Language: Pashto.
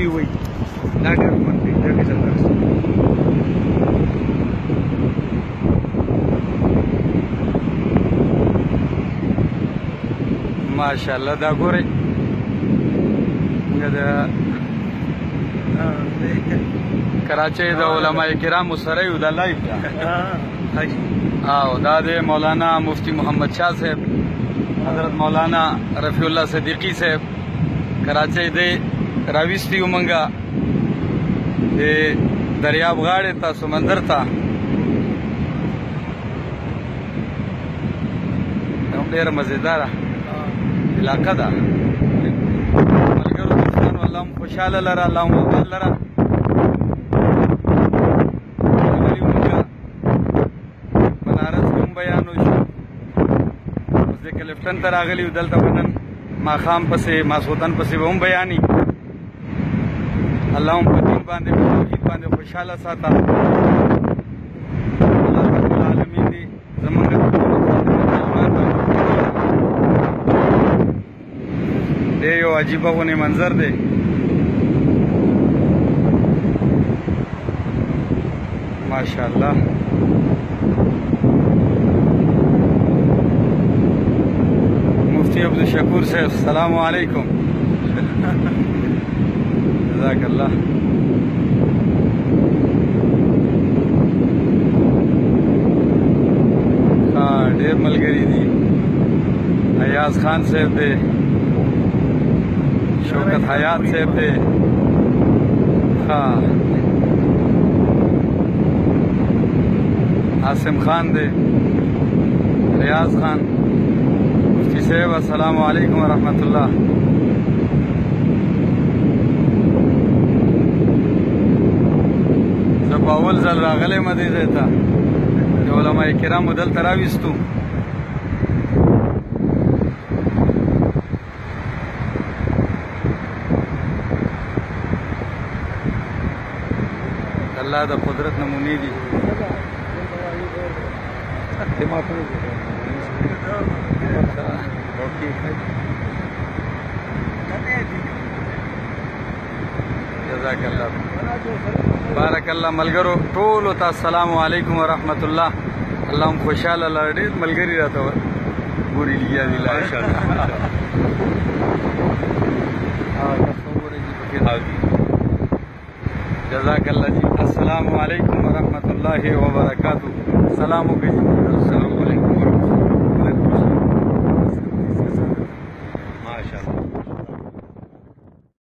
وی وی دا ډېر خوند کوي دا کې زبردست ماشاءالله دا ګورئ د کراچۍ د علماء کرامو سره یو دا لایف ده او دا د مولانا مفتی محمد شاه صاحب حضرت مولانا رفیع الله صدیقی صاحب کراچۍ دی راویستی یو منګه د دریاب غاړې ته سمندر ته ډېره مزېداره علاقه ده ملګرو دوستانو الله مو خوشحاله لره الله مو آباد لره راغلي مونږه بنارس کې هم بیان وشو اوس د کلفټن ته راغلي یو دلته به نن ماښام پسې ماسخوتن پسې به هم بیاني الله هم په دین باندې په توحید باندې خوشحاله ساته الله رب العالمین دې زمونږ دی یو عجیبه غونې منظر دی ماشاءالله مفتی عبدالشکور صاحب السلام علیکم جزاک الله ډېر ملګري دي ایاز خان صاحب دی شوکت حیات صاحب دی عاصم خان دی ریاض خان مفتی صاحب السلام علیکم ورحمۃ اللہ زه په اول ځل راغلی یم دې ځای ته د علماء کرامو دلته راویستو الله د قدرت نمونې دي جزاک الله بارک الله ملګرو ټولو ته السلام علیکم ورحمت الله الله هم خوشحاله لره ډېر ملګري راته ګوري لګیا دي جزاک الله جی السلام علیکم ورحمت الله وبرکاتہ سلام وکړئ